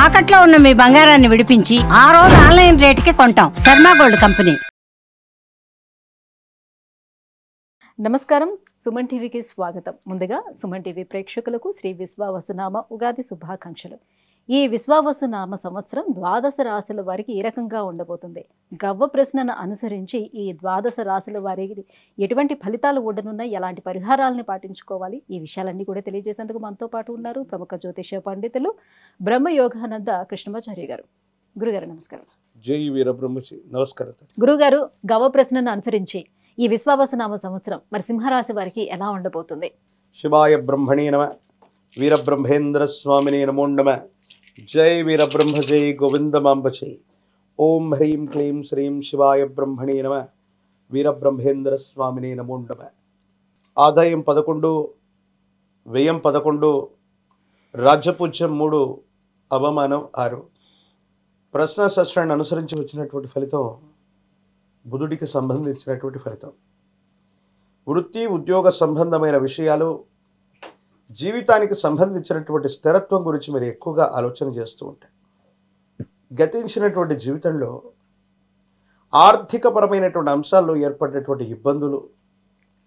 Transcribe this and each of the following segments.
తాకట్లో ఉన్న మీ బంగారాన్ని విడిపించి ఆ రోజు ఆన్లైన్ రేటుకి కొంటాం. Sharma gold company. నమస్కారం, సుమన్ టీవీకి స్వాగతం. ముందుగా సుమన్ టీవీ ప్రేక్షకులకు శ్రీ విశ్వావసునామ ఉగాది శుభాకాంక్షలు. ఈ విశ్వావసునామ సంవత్సరం ద్వాదశ రాశుల వారికి ఈ రకంగా ఉండబోతుంది. గవ్వ ప్రశ్నను అనుసరించి ఈ ద్వాదశ రాశుల వారికి ఎటువంటి ఫలితాలు ఉండనున్నాయి, ఎలాంటి పరిహారాలను పాటించుకోవాలి, ఈ విషయాలన్నీ కూడా తెలియజేసేందుకు మనతో పాటు ఉన్నారు ప్రముఖ జ్యోతిష పండితులు బ్రహ్మయోగానంద కృష్ణమాచార్య గారు. గురుగారు నమస్కారం. జై వీరబ్రహ్మచి. నమస్కారం. గురుగారు, గవ్వ ప్రశ్నను అనుసరించి ఈ విశ్వావసునామ సంవత్సరం మరి సింహరాశి వారికి ఎలా ఉండబోతుంది? శివాయ బ్రహ్మణే నమ. వీరబ్రహ్మేంద్ర స్వామినే నమో నమ. జై వీరబ్రహ్మ జై గోవిందమాంబ జై. ఓం హ్రీం క్లీం శ్రీం శివాయ బ్రహ్మణే నమ. వీరబ్రహ్మేంద్ర స్వామినే నమో నమ. ఆదాయం 11, వ్యయం 11, రాజ్యపూజ్యం 3, అవమానం 6. ప్రశ్న శాస్త్రాన్ని అనుసరించి వచ్చినటువంటి ఫలితం బుధుడికి సంబంధించినటువంటి ఫలితం. వృత్తి ఉద్యోగ సంబంధమైన విషయాలు, జీవితానికి సంబంధించినటువంటి స్థిరత్వం గురించి మీరు ఎక్కువగా ఆలోచన చేస్తూ ఉంటారు. గతించినటువంటి జీవితంలో ఆర్థికపరమైనటువంటి అంశాల్లో ఏర్పడినటువంటి ఇబ్బందులు,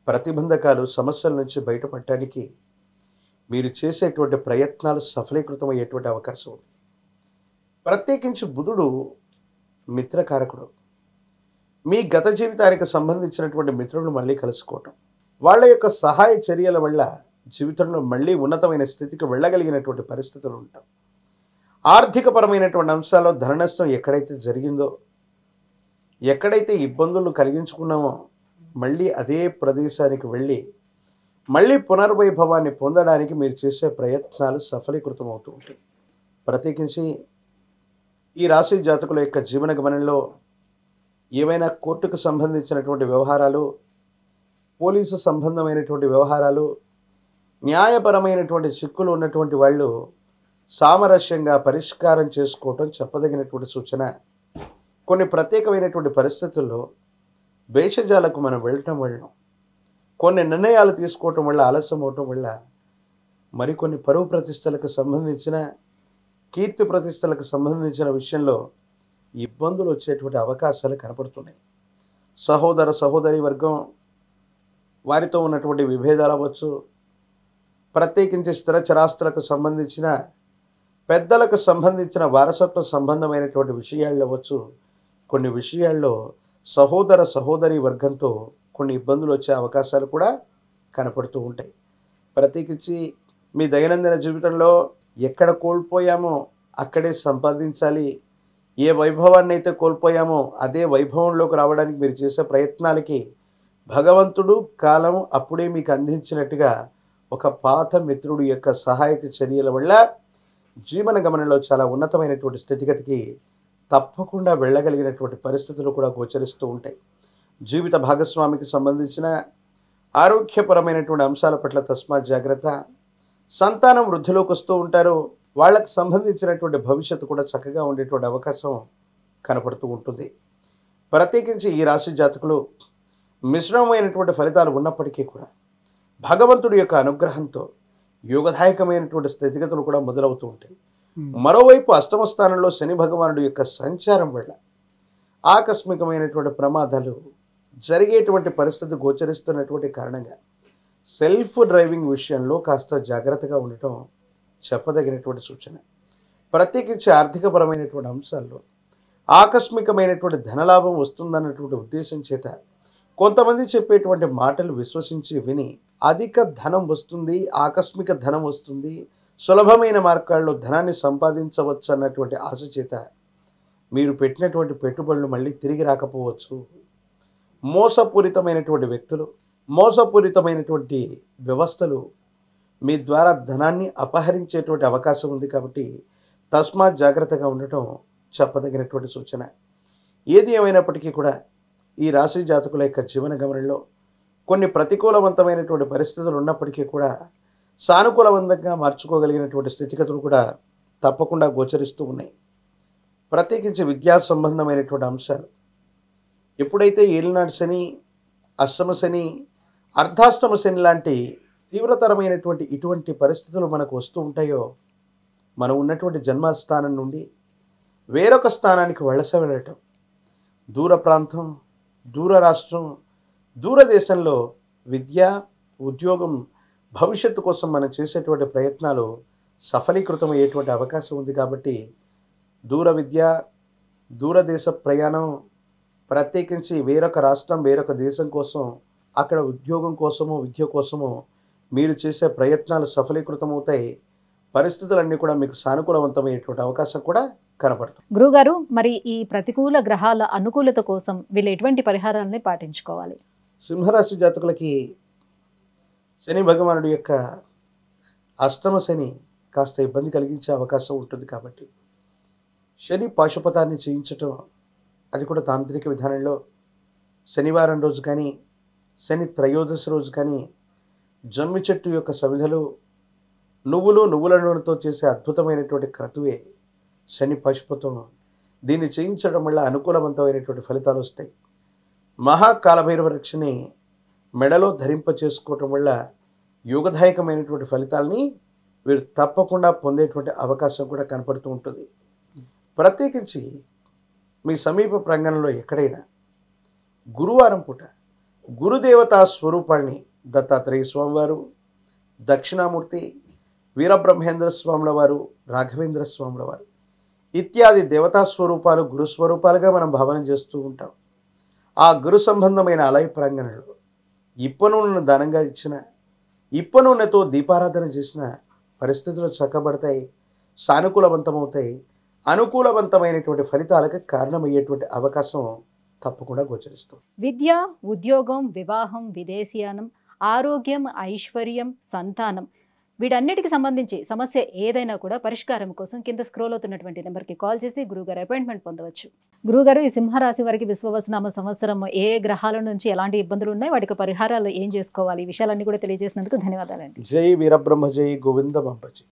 ప్రతిబంధకాలు, సమస్యల నుంచి బయటపడటానికి మీరు చేసేటువంటి ప్రయత్నాలు సఫలీకృతమయ్యేటువంటి అవకాశం ఉంది. ప్రత్యేకించి బుధుడు మిత్రకారకుడు. మీ గత జీవితానికి సంబంధించినటువంటి మిత్రులను మళ్ళీ కలుసుకోవటం, వాళ్ళ యొక్క సహాయ చర్యల వల్ల జీవితంలో మళ్ళీ ఉన్నతమైన స్థితికి వెళ్ళగలిగినటువంటి పరిస్థితులు ఉంటాం. ఆర్థికపరమైనటువంటి అంశాల్లో ధన నష్టం ఎక్కడైతే జరిగిందో, ఎక్కడైతే ఇబ్బందులు కలిగించుకున్నామో మళ్ళీ అదే ప్రదేశానికి వెళ్ళి మళ్ళీ పునర్వైభవాన్ని పొందడానికి మీరు చేసే ప్రయత్నాలు సఫలీకృతం అవుతూ ఉంటాయి. ప్రత్యేకించి ఈ రాశి జాతకుల యొక్క జీవన గమనంలో ఏవైనా కోర్టుకు సంబంధించినటువంటి వ్యవహారాలు, పోలీసు సంబంధమైనటువంటి వ్యవహారాలు, న్యాయపరమైనటువంటి చిక్కులు ఉన్నటువంటి వాళ్ళు సామరస్యంగా పరిష్కారం చేసుకోవటం చెప్పదగినటువంటి సూచన. కొన్ని ప్రత్యేకమైనటువంటి పరిస్థితుల్లో భేషజాలకు మనం వెళ్ళటం వల్ల, కొన్ని నిర్ణయాలు తీసుకోవటం వల్ల, ఆలస్యం అవటం వల్ల మరికొన్ని పరువు ప్రతిష్టలకు సంబంధించిన, కీర్తి ప్రతిష్టలకు సంబంధించిన విషయంలో ఇబ్బందులు వచ్చేటువంటి అవకాశాలు కనపడుతున్నాయి. సహోదర సహోదరి వర్గం వారితో ఉన్నటువంటి విభేదాలు అవ్వచ్చు, ప్రత్యేకించి స్థిర చరాస్తులకు సంబంధించిన, పెద్దలకు సంబంధించిన వారసత్వ సంబంధమైనటువంటి విషయాలు అవ్వచ్చు. కొన్ని విషయాల్లో సహోదర సహోదరి వర్గంతో కొన్ని ఇబ్బందులు వచ్చే అవకాశాలు కూడా కనపడుతూ ఉంటాయి. ప్రత్యేకించి మీ దైనందిన జీవితంలో ఎక్కడ కోల్పోయామో అక్కడే సంపాదించాలి, ఏ వైభవాన్ని అయితే కోల్పోయామో అదే వైభవంలోకి రావడానికి మీరు చేసే ప్రయత్నాలకి భగవంతుడు కాలం అప్పుడే మీకు అందించినట్టుగా ఒక పాత మిత్రుడు యొక్క సహాయక చర్యల వల్ల జీవన గమనంలో చాలా ఉన్నతమైనటువంటి స్థితిగతికి తప్పకుండా వెళ్ళగలిగినటువంటి పరిస్థితులు కూడా గోచరిస్తూ ఉంటాయి. జీవిత భాగస్వామికి సంబంధించిన ఆరోగ్యపరమైనటువంటి అంశాల పట్ల తస్మాత్ జాగ్రత్త. సంతానం వృద్ధిలోకి వస్తూ ఉంటారు, వాళ్ళకు సంబంధించినటువంటి భవిష్యత్తు కూడా చక్కగా ఉండేటువంటి అవకాశం కనపడుతూ ఉంటుంది. ప్రత్యేకించి ఈ రాశి జాతకులు మిశ్రమమైనటువంటి ఫలితాలు ఉన్నప్పటికీ కూడా భగవంతుడి యొక్క అనుగ్రహంతో యోగదాయకమైనటువంటి స్థితిగతులు కూడా మొదలవుతూ ఉంటాయి. మరోవైపు అష్టమ స్థానంలో శని భగవానుడి యొక్క సంచారం వల్ల ఆకస్మికమైనటువంటి ప్రమాదాలు జరిగేటువంటి పరిస్థితి గోచరిస్తున్నటువంటి కారణంగా సెల్ఫ్ డ్రైవింగ్ విషయంలో కాస్త జాగ్రత్తగా ఉండటం చెప్పదగినటువంటి సూచన. ప్రత్యేకించి ఆర్థికపరమైనటువంటి అంశాల్లో ఆకస్మికమైనటువంటి ధనలాభం వస్తుందన్నటువంటి ఉద్దేశం చేత కొంతమంది చెప్పేటువంటి మాటలు విశ్వసించి విని అధిక ధనం వస్తుంది, ఆకస్మిక ధనం వస్తుంది, సులభమైన మార్గాల్లో ధనాన్ని సంపాదించవచ్చు అన్నటువంటి ఆశ చేత మీరు పెట్టినటువంటి పెట్టుబడులు మళ్ళీ తిరిగి రాకపోవచ్చు. మోసపూరితమైనటువంటి వ్యక్తులు, మోసపూరితమైనటువంటి వ్యవస్థలు మీ ద్వారా ధనాన్ని అపహరించేటువంటి అవకాశం ఉంది. కాబట్టి తస్మాత్ జాగ్రత్తగా ఉండటం చెప్పదగినటువంటి సూచన. ఏది ఏమైనప్పటికీ కూడా ఈ రాశి జాతకుల యొక్క జీవన గమనంలో కొన్ని ప్రతికూలవంతమైనటువంటి పరిస్థితులు ఉన్నప్పటికీ కూడా సానుకూలవంతంగా మార్చుకోగలిగినటువంటి స్థితిగతులు కూడా తప్పకుండా గోచరిస్తూ ఉన్నాయి. ప్రత్యేకించి విద్యా సంబంధమైనటువంటి అంశాలు, ఎప్పుడైతే ఏలినాటి శని, అష్టమ శని, అర్ధాష్టమ శని లాంటి తీవ్రతరమైనటువంటి ఇటువంటి పరిస్థితులు మనకు వస్తూ ఉంటాయో మనం ఉన్నటువంటి జన్మస్థానం నుండి వేరొక స్థానానికి వలస వెళ్ళటం, దూర ప్రాంతం, దూర రాష్ట్రం, దూరదేశంలో విద్య, ఉద్యోగం, భవిష్యత్తు కోసం మనం చేసేటువంటి ప్రయత్నాలు సఫలీకృతం అయ్యేటువంటి అవకాశం ఉంది. కాబట్టి దూర విద్య, దూరదేశ ప్రయాణం, ప్రత్యేకించి వేరొక రాష్ట్రం, వేరొక దేశం కోసం, అక్కడ ఉద్యోగం కోసమో విద్య కోసమో మీరు చేసే ప్రయత్నాలు సఫలీకృతం అవుతాయి. పరిస్థితులన్నీ కూడా మీకు సానుకూలవంతమయ్యేటువంటి అవకాశం కూడా కనపడుతుంది. గురుగారు, మరి ఈ ప్రతికూల గ్రహాల అనుకూలత కోసం వీళ్ళు ఎటువంటి పరిహారాలని పాటించుకోవాలి? సింహరాశి జాతకులకి శని భగవానుడి యొక్క అష్టమ శని కాస్త ఇబ్బంది కలిగించే అవకాశం ఉంటుంది. కాబట్టి శని పాశుపతాన్ని చేయించటం, అది కూడా తాంత్రిక విధానంలో శనివారం రోజు కానీ, శని త్రయోదశి రోజు కానీ జమ్మి చెట్టు యొక్క సమిధలు, నువ్వుల నూనెతో చేసే అద్భుతమైనటువంటి క్రతువే శని పాశుపతం. దీన్ని చేయించడం వల్ల అనుకూలవంతమైనటువంటి ఫలితాలు వస్తాయి. మహాకాలభైరవ రక్షని మెడలో ధరింప చేసుకోవటం వల్ల యోగదాయకమైనటువంటి ఫలితాలని వీరు తప్పకుండా పొందేటువంటి అవకాశం కూడా కనపడుతూ ఉంటుంది. ప్రత్యేకించి మీ సమీప ప్రాంగణంలో ఎక్కడైనా గురువారం పూట గురుదేవతా స్వరూపాల్ని దత్తాత్రేయ స్వామివారు, దక్షిణామూర్తి, వీరబ్రహ్మేంద్ర స్వాముల వారు, రాఘవేంద్ర స్వాముల వారు ఇత్యాది దేవతా స్వరూపాలు గురు స్వరూపాలుగా మనం భావన చేస్తూ ఉంటాం. ఆ గురు సంబంధమైన ఆలయ ప్రాంగణంలో ఇప్ప నూనెను దానంగా ఇచ్చిన, ఇప్ప నూనెతో దీపారాధన చేసిన పరిస్థితులు చక్కబడతాయి, సానుకూలవంతమవుతాయి. అనుకూలవంతమైనటువంటి ఫలితాలకు కారణమయ్యేటువంటి అవకాశం తప్పకుండా గోచరిస్తుంది. విద్య, ఉద్యోగం, వివాహం, విదేశీయానం, ఆరోగ్యం, ఐశ్వర్యం, సంతానం వీటన్నిటికి సంబంధించి సమస్య ఏదైనా కూడా పరిష్కారం కోసం కింద స్క్రోల్ అవుతున్నటువంటి నెంబర్కి కాల్ చేసి గురుగారు అపాయింట్మెంట్ పొందవచ్చు. గురుగారు, ఈ సింహరాశి వారికి విశ్వవసునామ సంవత్సరం ఏ గ్రహాల నుంచి ఎలాంటి ఇబ్బందులు ఉన్నాయి, వాటికి పరిహారాలు ఏం చేసుకోవాలి, ఈ విషయాలన్నీ కూడా తెలియజేసినందుకు ధన్యవాదాలండి. జై వీరబ్రహ్మ, జై గోవింద బంపజీ.